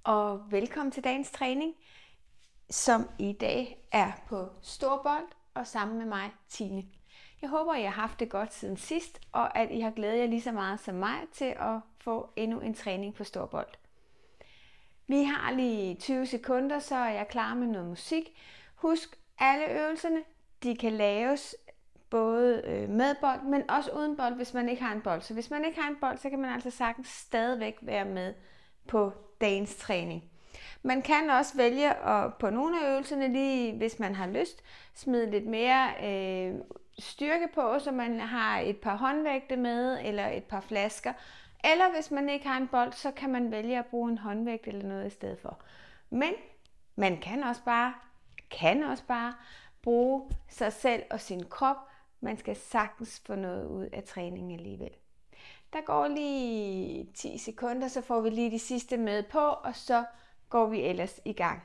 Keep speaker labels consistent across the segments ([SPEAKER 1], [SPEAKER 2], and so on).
[SPEAKER 1] og velkommen til dagens træning, som i dag er på storbold og sammen med mig, Tine. Jeg håber, I har haft det godt siden sidst, og at I har glædet jer lige så meget som mig til at få endnu en træning på storbold. Vi har lige 20 sekunder, så er jeg klar med noget musik. Husk, alle øvelserne, de kan laves både med bold, men også uden bold, hvis man ikke har en bold. Så hvis man ikke har en bold, så kan man altså sagtens stadigvæk være med på dagens træning. Man kan også vælge at på nogle af øvelserne, lige hvis man har lyst, smide lidt mere styrke på, så man har et par håndvægte med, eller et par flasker. Eller hvis man ikke har en bold, så kan man vælge at bruge en håndvægt eller noget i stedet for. Men man kan også bare bruge sig selv og sin krop. Man skal sagtens få noget ud af træningen alligevel. Der går lige 10 sekunder, så får vi lige de sidste med på, og så går vi ellers i gang.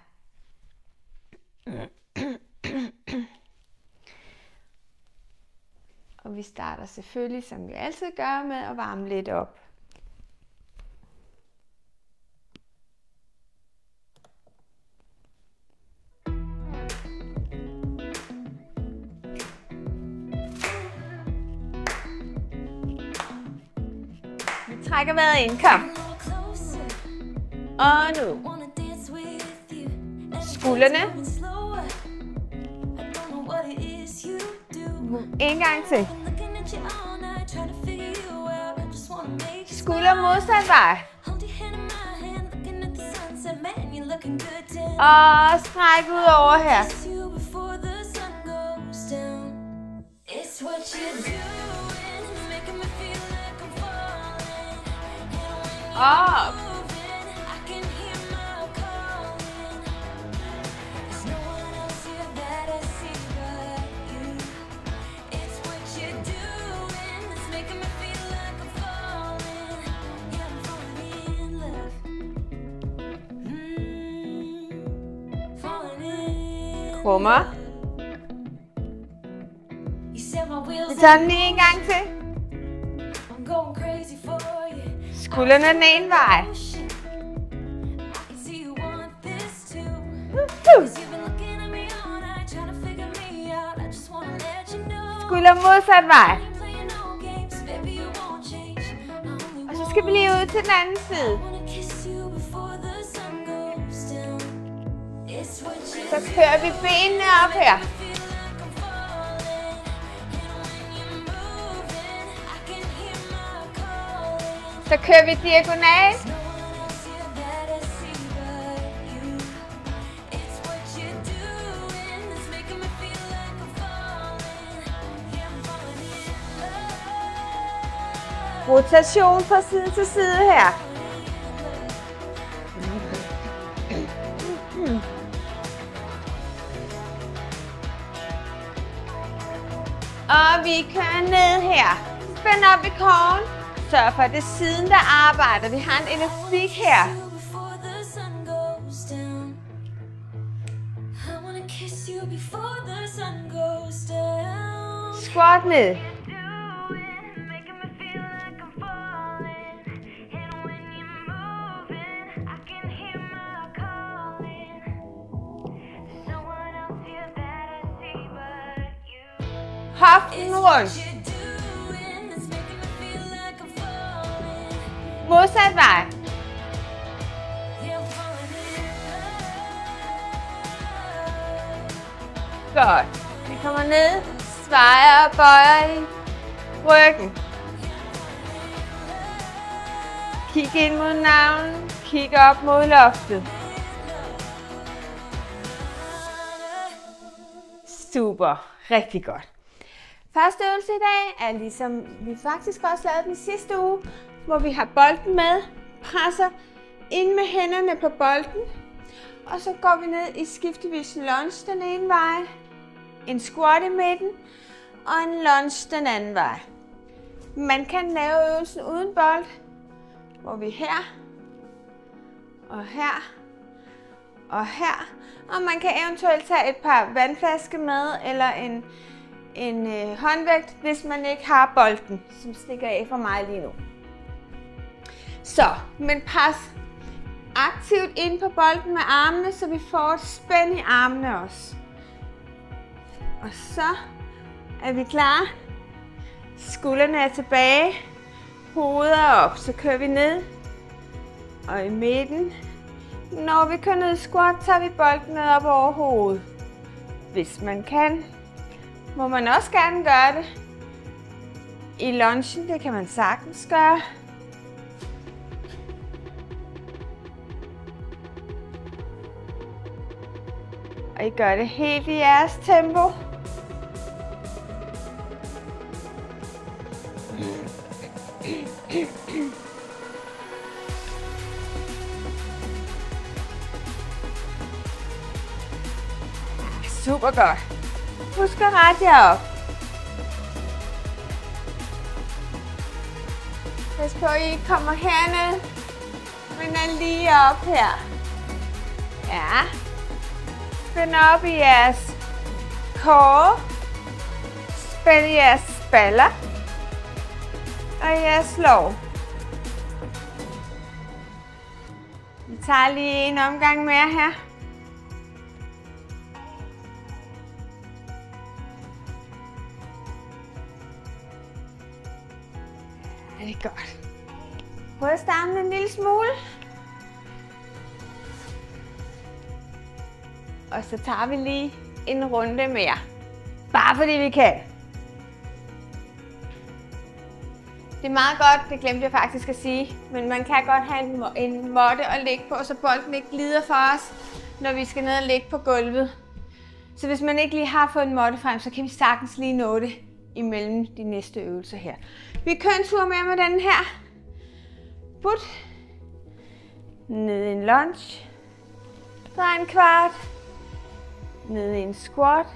[SPEAKER 1] Og vi starter selvfølgelig, som vi altid gør, med at varme lidt op. Vi trækker vejret ind, kom. Og nu. Skuldrene. En gang til. Skulder modsat vej. Og stræk ud over her. Op. Krummer. Vi tager den lige en gang til. Skuldrene den ene vej. Skulder modsat vej. Og så skal vi lige ud til den anden side. Så kører vi benene op her. Så kører vi diagonalt. Rotation fra side til side her. Og vi kører ned her. Spænd op i krogen. Sørg for, at det er siden, der arbejder. Vi har en elastik her. Squat ned. Hoften rundt. Modsat vej. Godt. Vi kommer ned, svejer og bøjer i ryggen. Kig ind mod navlen, kig op mod loftet. Super, rigtig godt. Første øvelse i dag er ligesom vi faktisk også lavede den sidste uge, hvor vi har bolden med, presser ind med hænderne på bolden, og så går vi ned i skiftevis lunge den ene vej, en squat i midten og en lunge den anden vej. Man kan lave øvelsen uden bold, hvor vi her og her og her, og man kan eventuelt tage et par vandflasker med eller en håndvægt, hvis man ikke har bolden, som stikker af for mig lige nu. Så, men pas aktivt ind på bolden med armene, så vi får et spænd i armene også. Og så er vi klar. Skuldrene er tilbage. Hovedet er op. Så kører vi ned. Og i midten. Når vi kører ned i squat, tager vi bolden ned op over hovedet. Hvis man kan, må man også gerne gøre det. I lungen, det kan man sagtens gøre. Og I gør det helt i jeres tempo. Super godt. Husk at rette jer op. Pas på, at I ikke kommer herned, men er lige op her. Ja. Spænd op i jeres core. Spænd i jeres spaller. Og jeres lår. Vi tager lige en omgang mere her. Ja, det er godt. Ryst armene en lille smule. Og så tager vi lige en runde mere. Bare fordi vi kan. Det er meget godt, det glemte jeg faktisk at sige, men man kan godt have en måtte at ligge på, så bolden ikke glider for os, når vi skal ned og ligge på gulvet. Så hvis man ikke lige har fået en måtte frem, så kan vi sagtens lige nå det imellem de næste øvelser her. Vi kører en tur mere med den her. Put. Ned i en lunge. Drej en kvart. Ned i en squat.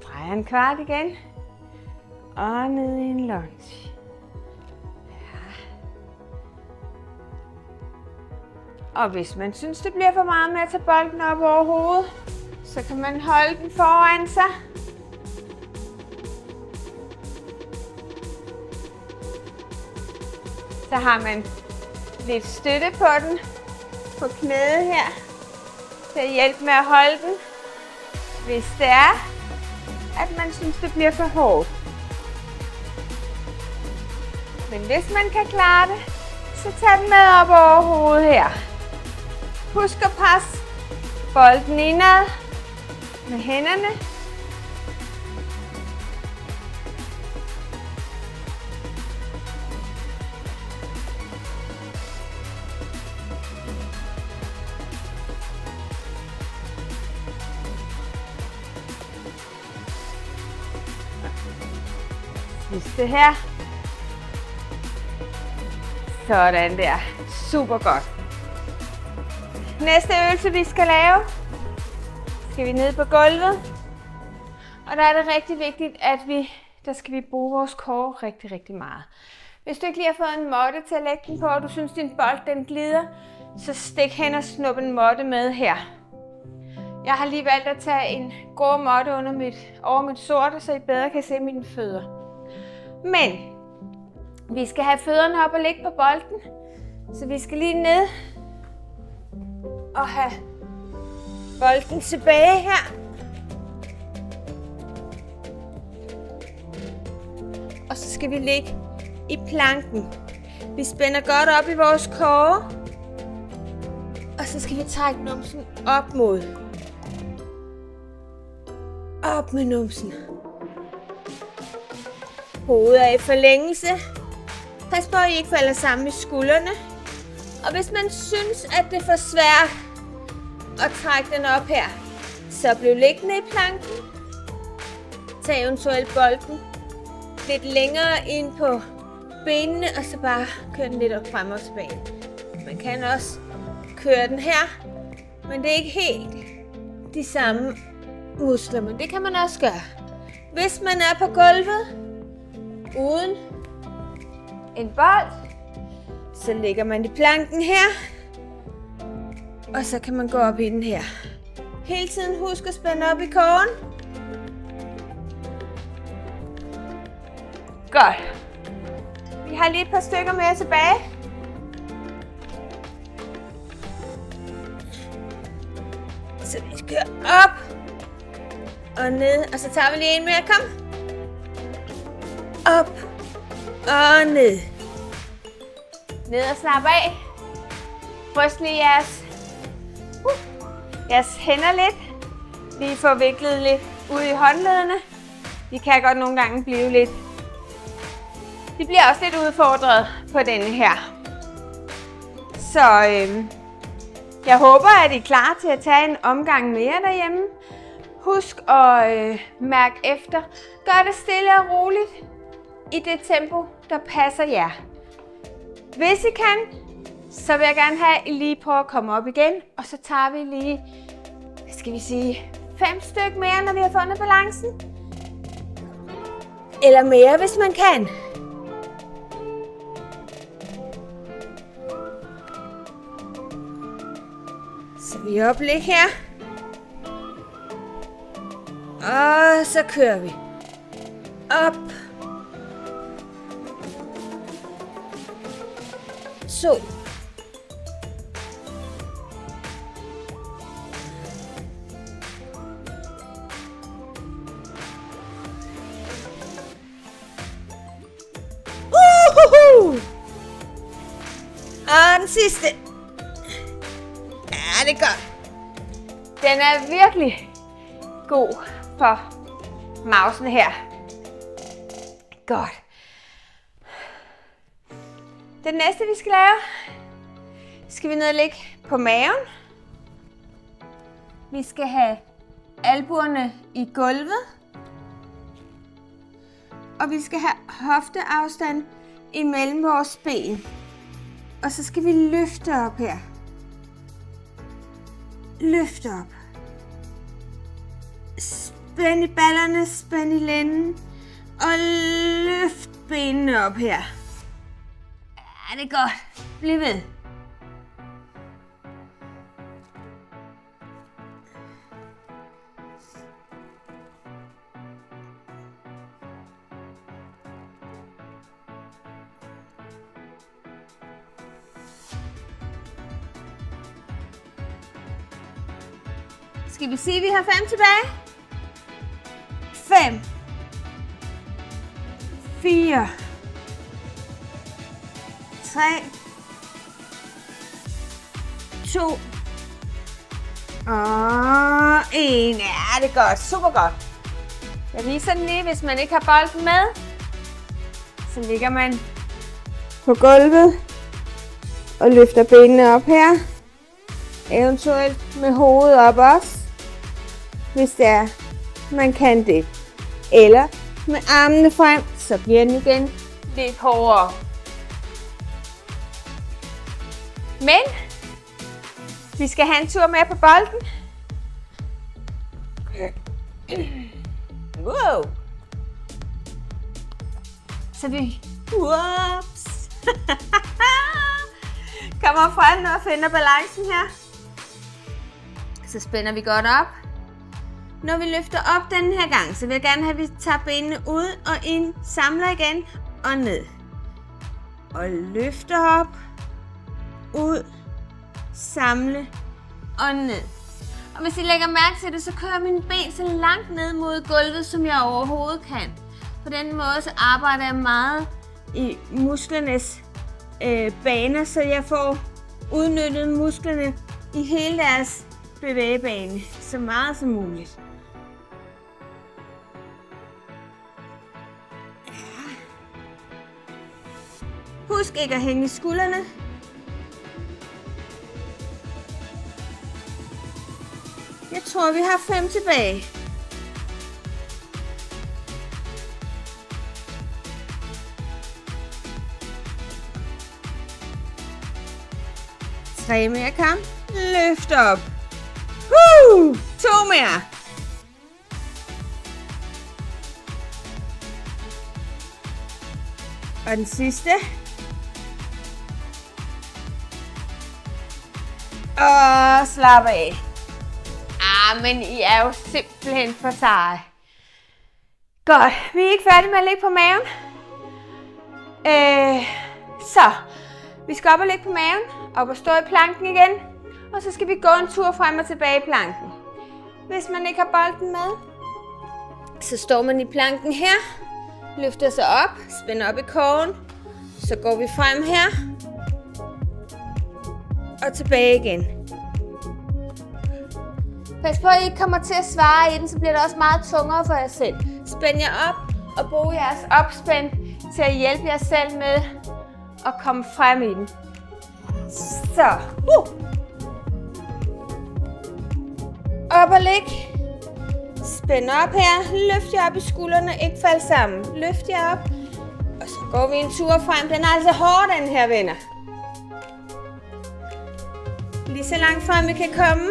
[SPEAKER 1] Drej en kvart igen. Og ned i en lunge. Og hvis man synes, det bliver for meget med at tage bolden op over hovedet, så kan man holde den foran sig. Så har man lidt støtte på den, på knæet her, til at hjælpe med at holde den, hvis det er, at man synes, det bliver for hårdt. Men hvis man kan klare det, så tag den med op over hovedet her. Husk at presse bolden indad med hænderne. Sidste her. Sådan der. Super godt. Næste øvelse, vi skal lave, skal vi ned på gulvet. Og der er det rigtig vigtigt, at der skal vi bruge vores core rigtig meget. Hvis du ikke lige har fået en måtte til at lægge den på, og du synes, din bold den glider, så stik hen og snup en måtte med her. Jeg har lige valgt at tage en grå måtte over mit sorte, så I bedre kan se mine fødder. Men vi skal have fødderne op og ligge på bolden, så vi skal lige ned og have bolden tilbage her. Og så skal vi ligge i planken. Vi spænder godt op i vores core. Og så skal vi trække numsen op mod. Op med numsen. Hovedet er i forlængelse. Pas på, at I ikke falder sammen i skuldrene. Og hvis man synes, at det er for svært at trække den op her, så bliv liggende i planken. Tag eventuelt bolden lidt længere ind på benene, og så bare køre den lidt op frem og tilbage. Man kan også køre den her, men det er ikke helt de samme muskler, men det kan man også gøre. Hvis man er på gulvet uden en bold, så lægger man i planken her, og så kan man gå op i den her. Hele tiden husk at spænde op i koren. Godt. Vi har lige et par stykker mere tilbage. Så vi kører op og ned, og så tager vi lige en mere. Kom. Op og ned. Ned og slap af. Bryst lige jeres hænder lidt. Lige få viklet lidt ud i håndledene. De kan godt nogle gange blive lidt. De bliver også lidt udfordret på denne her. Så jeg håber, at I er klar til at tage en omgang mere derhjemme. Husk at mærke efter. Gør det stille og roligt i det tempo, der passer jer. Hvis I kan, så vil jeg gerne have, at I lige prøver at komme op igen. Og så tager vi lige, hvad skal vi sige, 5 stykker mere, når vi har fundet balancen. Eller mere, hvis man kan. Så vi er oplæg her. Og så kører vi. Op. 2. Og den sidste. Ja, det er godt. Den er virkelig god for mausen her. Godt. Det næste, vi skal lave, skal vi ned og ligge på maven. Vi skal have albuerne i gulvet. Og vi skal have hofteafstand imellem vores ben. Og så skal vi løfte op her. Løft op. Spænd i ballerne, spænd i lænden. Og løft benene op her. Ja, det er godt. Bliv ved. Skal vi sige, at vi har 5 tilbage? 5. 4. 3. 2. Og 1. Ja, det er godt. Super godt. Jeg viser den lige, hvis man ikke har bolden med. Så ligger man på gulvet og løfter benene op her. Eventuelt med hovedet op også, hvis det er, man kan det. Eller med armene frem, så bliver den igen lidt hårdere. Men vi skal have en tur med på bolden. Wow. Så vi whoops. Kommer frem og finder balancen her. Så spænder vi godt op. Når vi løfter op den her gang, så vil jeg gerne have, at vi tager benene ud og ind, samler igen og ned. Og løfter op, ud, samle og ned. Og hvis I lægger mærke til det, så kører mine ben så langt ned mod gulvet, som jeg overhovedet kan. På den måde så arbejder jeg meget i musklernes baner, så jeg får udnyttet musklerne i hele deres bevægebane så meget som muligt. Husk ikke at hænge i skuldrene. Jeg tror, vi har 5 tilbage. Tre mere kamp. Løft op. 2 mere. Og den sidste. Og slap af. Men I er jo simpelthen for seje. Godt, vi er ikke færdige med at ligge på maven. Så, vi skal op og ligge på maven, op og stå i planken igen. Og så skal vi gå en tur frem og tilbage i planken. hvis man ikke har bolden med. Så står man i planken her, løfter sig op, spænder op i kogen, så går vi frem her, og tilbage igen. Pas på, at I ikke kommer til at svare i den, så bliver det også meget tungere for jer selv. Spænd jer op og brug jeres opspænd til at hjælpe jer selv med at komme frem i den. Så. Op og lig. Spænd op her. Løft jer op i skuldrene. Ikke fald sammen. Løft jer op. Og så går vi en tur frem. Den er altså hård, den her, venner. Lige så langt frem vi kan komme.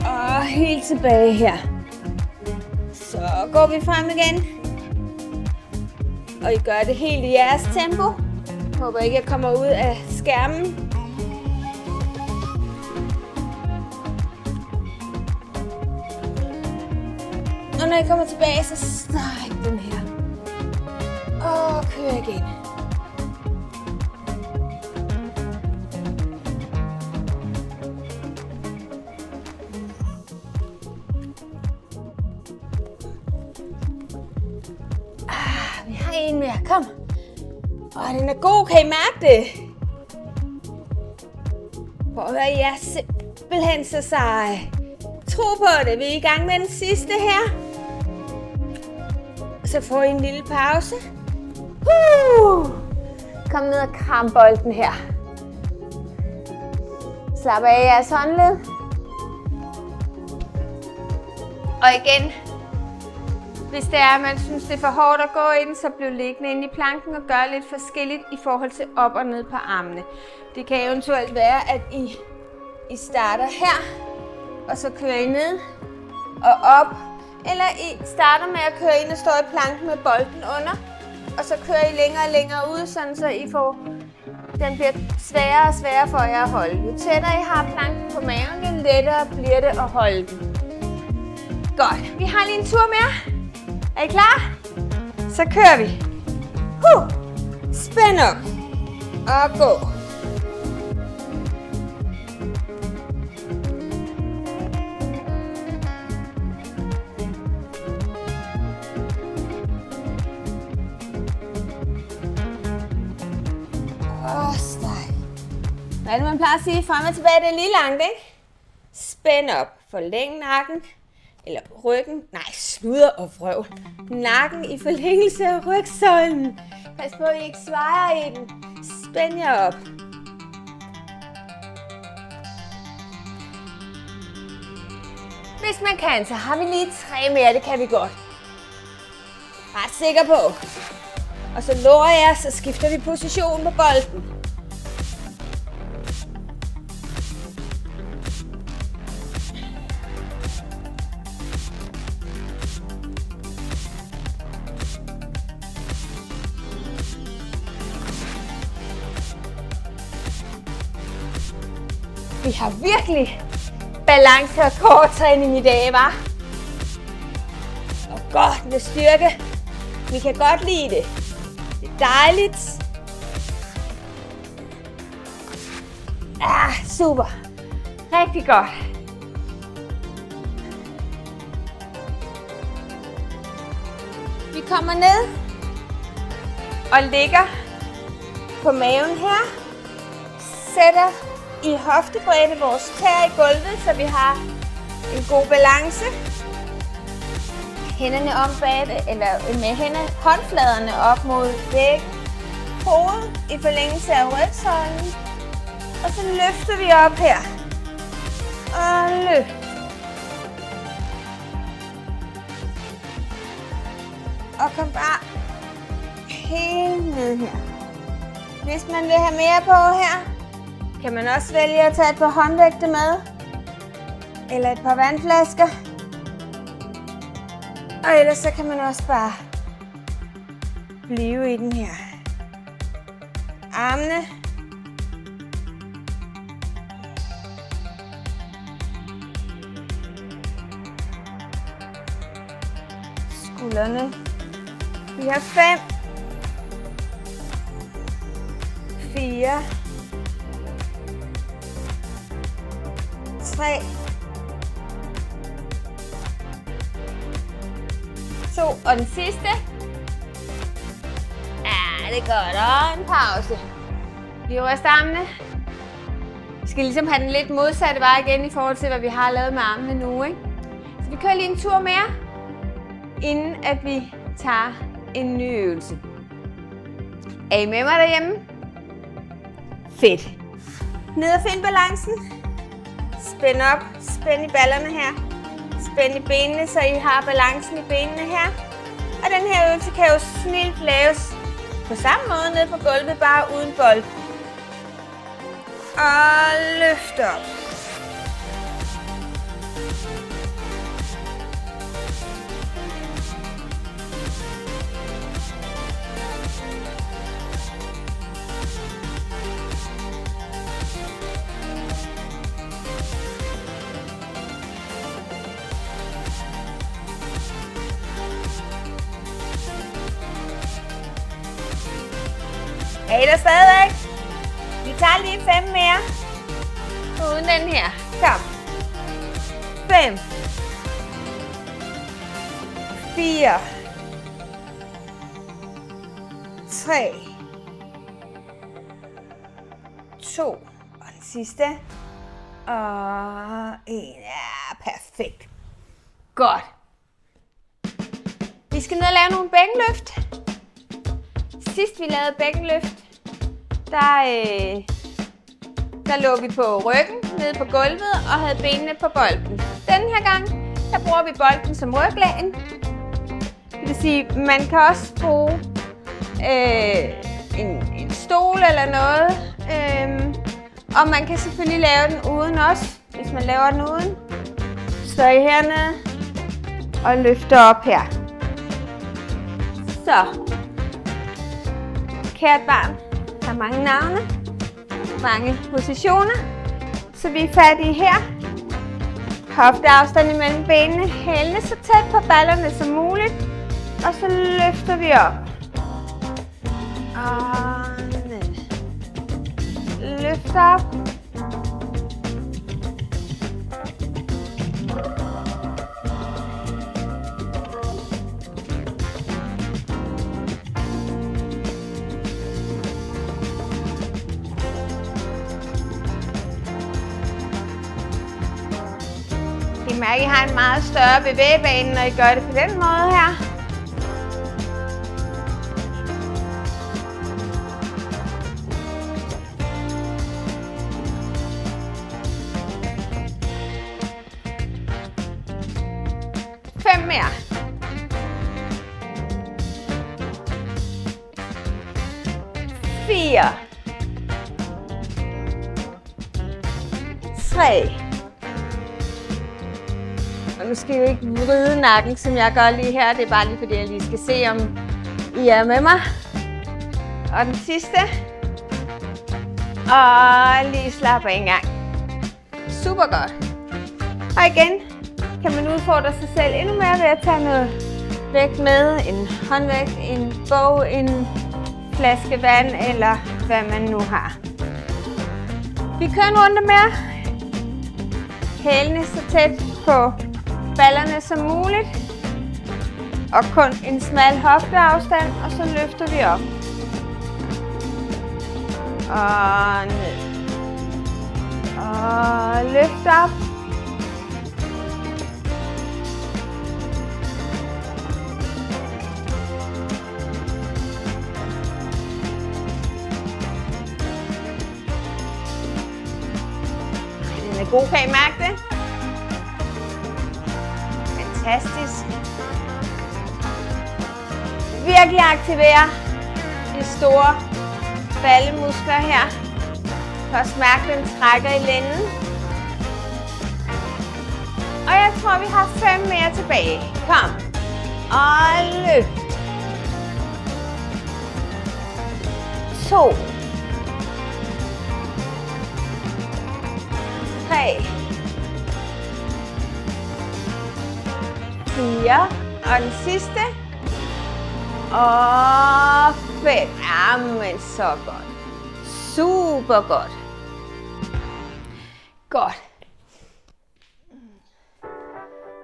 [SPEAKER 1] Og helt tilbage her. Så går vi frem igen. Og I gør det helt i jeres tempo. Jeg håber ikke, jeg kommer ud af skærmen. Og når I kommer tilbage, så stræk den her. Og kør igen. Vi har en mere. Kom. Den er god. Kan I mærke det? Prøv at høre, I er simpelthen så seje. Tro på det. Vi er i gang med den sidste her. Så får I en lille pause. Kom ned og kram bolden her. Slap af jeres håndled. Og igen, hvis det er, at man synes, det er for hårdt at gå i den, så bliv liggende inde i planken og gør lidt forskelligt i forhold til op og ned på armene. Det kan eventuelt være, at I starter her, og så kører I ned og op. Eller I starter med at køre ind og stå i planken med bolden under, og så kører I længere og længere ud, sådan så den bliver sværere og sværere for jer at holde. Jo tættere I har planken på maven, jo lettere bliver det at holde den. Godt. Vi har lige en tur mere. Er I klar? Så kører vi. Spænd op. Og gå. Hvad er det, man plejer at sige? Frem og tilbage, det er lige langt, ikke? Spænd op. Forlæng nakken. Eller ryggen. Nej, sludder og vrøvl. Nakken i forlængelse af rygsøjlen. Pas på, at I ikke svejer i den. Spænd jer op. Hvis man kan, så har vi lige 3 mere. Det kan vi godt. Ret sikker på. Og så lover jeg, så skifter vi position på bolden. Vi har virkelig balance og core-træning i dag, hva'? Og godt med styrke. Vi kan godt lide det. Det er dejligt. Super. Rigtig godt. Vi kommer ned og ligger på maven her. Sætter i hoftebredde vores tæer i gulvet, så vi har en god balance. Hænderne om bag, eller med håndfladerne op mod væggen. Hovedet i forlængelse af rygsøjlen. Og så løfter vi op her. Og løft. Og kom bare helt ned her. Hvis man vil have mere på her, kan man også vælge at tage et par håndvægte med. Eller et par vandflasker. Og ellers så kan man også bare blive i den her. Armene. Skuldrene. Vi har 5, 4, 3, 2, og den sidste. Ja, det er godt. Og en pause. Vi ryster armene. Vi skal ligesom have den lidt modsatte vej igen i forhold til, hvad vi har lavet med armene nu, ikke? Så vi kører lige en tur mere, inden at vi tager en ny øvelse. Er I med mig derhjemme? Fedt. Ned og find balancen. Spænd op. Spænd i ballerne her. Spænd i benene, så I har balancen i benene her. Og den her øvelse kan jo snilt laves på samme måde nede på gulvet, bare uden bold. Og løft op. Er I der stadigvæk? Vi tager lige 5 mere. Uden den her. Kom. 5. 4. 3. 2. Og den sidste. Og 1. Ja, perfekt. Godt. Vi skal ned og lave nogle bækkenløft. Sidst vi lavede bækkenløft, der lå vi på ryggen nede på gulvet og havde benene på bolden. Denne her gang, der bruger vi bolden som ryglæn. Det vil sige, man kan også bruge en stol eller noget. Og man kan selvfølgelig lave den uden også, hvis man laver den uden. Så I hernede og løfter op her. Så. Kært barn, der er mange navne, mange positioner, så vi er færdige her. Hofteafstand imellem benene, hælene så tæt på ballerne som muligt, og så løfter vi op. Og ned. Løft op. I mærker, at I har en meget større bevægebane, når I gør det på den måde her. Fem mere. 4. 3. Og nu skal I jo ikke vride nakken, som jeg gør lige her. Det er bare lige fordi, jeg lige skal se, om I er med mig. Og den sidste. Og lige slappe af en gang. Super godt. Og igen kan man udfordre sig selv endnu mere ved at tage noget vægt med. En håndvægt, en bog, en flaske vand eller hvad man nu har. Vi kører en runde mere. Hælene så tæt på ballerne som muligt. Og kun en smal hofteafstand, og så løfter vi op. Og ned. Og løft op. Den er god, kan I mærke det? Fantastisk. Virkelig aktivere de store ballemuskler her. Du kan også mærke, den trækker i lænden. Og jeg tror, vi har 5 mere tilbage. Kom. Og løft. 2. 3. 4. Og den sidste. Og 5. Jamen, så godt. Super godt. Godt.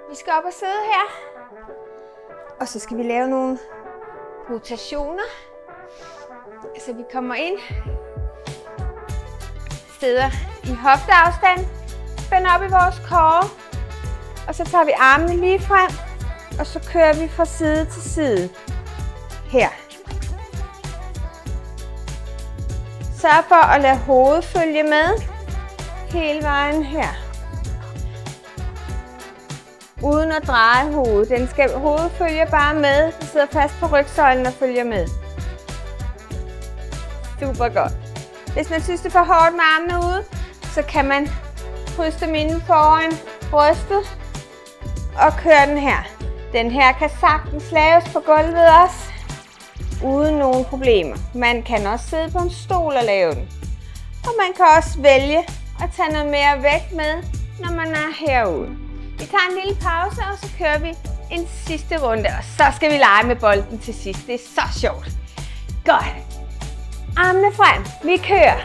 [SPEAKER 1] Vi skal op og sidde her. Og så skal vi lave nogle rotationer. Så vi kommer ind. Sidder i hofteafstand. Spænder op i vores core. Og så tager vi armene lige frem. Og så kører vi fra side til side. Her. Sørg for at lade hovedet følge med. Hele vejen her. Uden at dreje hovedet. Hovedet følger bare med. Det sidder fast på rygsøjlen og følger med. Super godt. Hvis man synes, det er for hårdt med armene ude, så kan man kryste dem inden foran brystet og køre den her. Den her kan sagtens laves på gulvet også, uden nogen problemer. Man kan også sidde på en stol og lave den. Og man kan også vælge at tage noget mere vægt med, når man er herude. Vi tager en lille pause, og så kører vi en sidste runde. Og så skal vi lege med bolden til sidst. Det er så sjovt. Godt. Armene frem. Vi kører.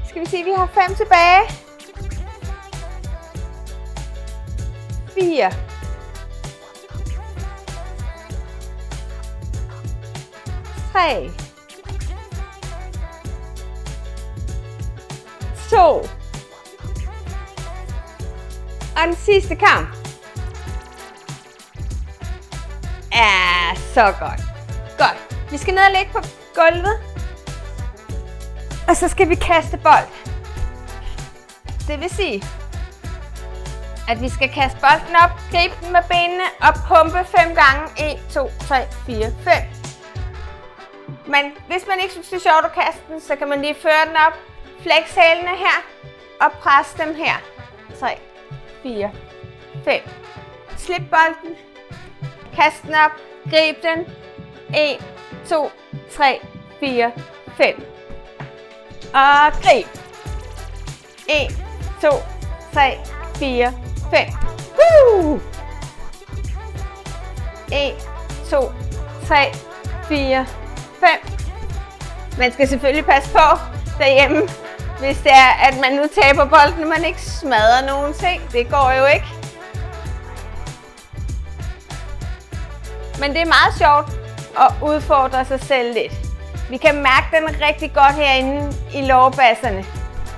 [SPEAKER 1] Skal vi sige, at vi har 5 tilbage. 4. 3. 2. Og den sidste kamp. Ja, så godt. Godt. Vi skal ned og ligge på gulvet. Og så skal vi kaste bold. Det vil sige, at vi skal kaste bolden op, gribe den med benene og pumpe 5 gange. 1, 2, 3, 4, 5. Men hvis man ikke synes, det er sjovt at kaste den, så kan man lige føre den op. Flex hælene her og presse dem her. 3, 4, 5. Slip bolden. Kast den op. Grib den. 1, 2, 3, 4, 5. Og grib. 1, 2, 3, 4, 5. 1, 2, 3, 4, 5. Man skal selvfølgelig passe på derhjemme, hvis det er, at man nu taber bolden, og man ikke smadrer nogen ting. Det går jo ikke. Men det er meget sjovt at udfordre sig selv lidt. Vi kan mærke den rigtig godt herinde i lårbasserne.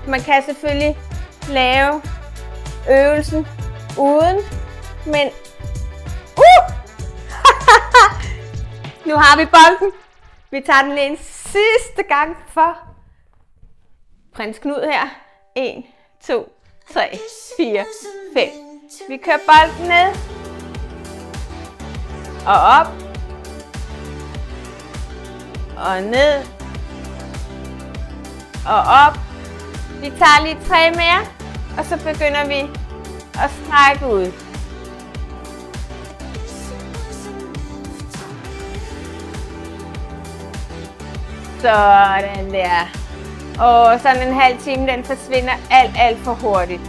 [SPEAKER 1] Man kan selvfølgelig lave øvelsen uden, men nu har vi bolden. Vi tager den lige en sidste gang for Prins Knud her. 1, 2, 3, 4, 5. Vi kører bolden ned og op og ned og op. Vi tager lige 3 mere, og så begynder vi at strække ud. Sådan der. Og sådan en halv time, den forsvinder alt for hurtigt.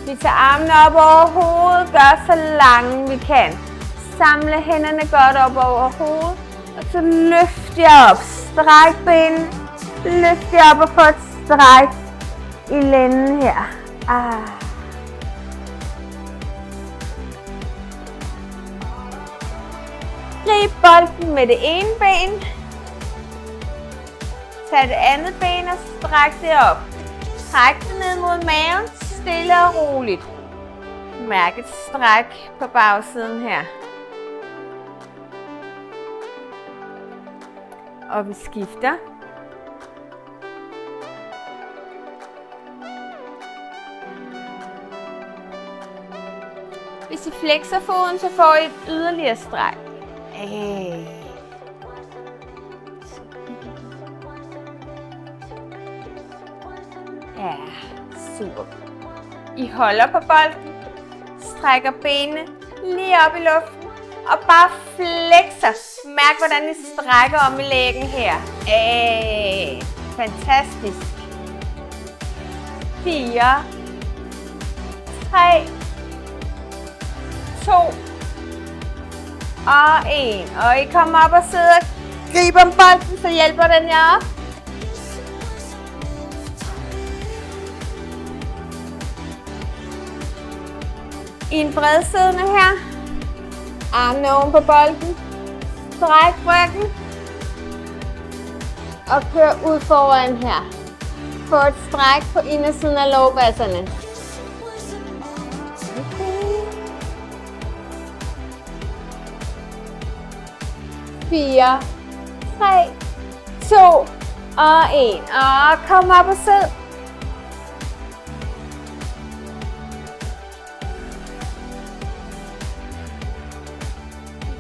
[SPEAKER 1] Vi tager armene op over hovedet, gør så lange vi kan. Samle hænderne godt op over hovedet, og så løft jer op. Stræk benene, løft jer op og få et stræk i lænden her. Grib bolden med det ene ben. Tag det andet ben og stræk det op. Træk det ned mod maven, stille og roligt. Mærk et stræk på bagsiden her. Og vi skifter. Hvis I flexer foden, så får I et yderligere stræk. Ja, super. I holder på bolden, strækker benene lige op i luften og bare flexer. Mærk, hvordan I strækker om i lægen her. Fantastisk. 4, 3, 2 og 1. Og I kommer op og sidder og griber om bolden, så hjælper den jer op. I en bredsiddende her. Armene oven på bolden. Stræk ryggen. Og kør ud foran her. Få et stræk på indersiden af lårbasserne. 4, 3, 2 og 1. Og kom op og sid.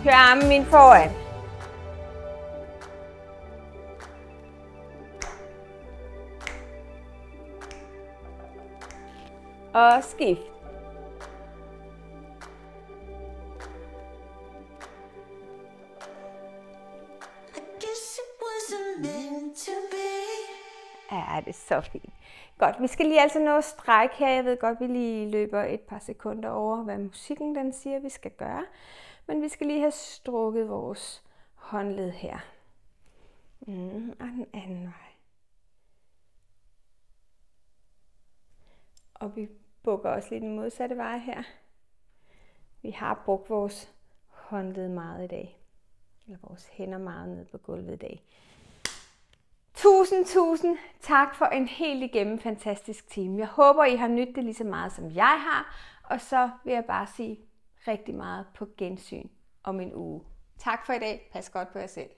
[SPEAKER 1] Kør armen ind foran. Og skift. Ja, det er så fint. Godt, vi skal lige altså nå at strække her. Jeg ved godt, vi lige løber et par sekunder over, hvad musikken den siger, vi skal gøre. Men vi skal lige have strukket vores håndled her. Og den anden vej. Og vi bukker også lige den modsatte vej her. Vi har brugt vores håndled meget i dag. Eller vores hænder meget ned på gulvet i dag. Tusind tak for en helt igennem fantastisk time. Jeg håber, I har nydt det lige så meget, som jeg har. Og så vil jeg bare sige rigtig meget på gensyn om en uge. Tak for i dag. Pas godt på jer selv.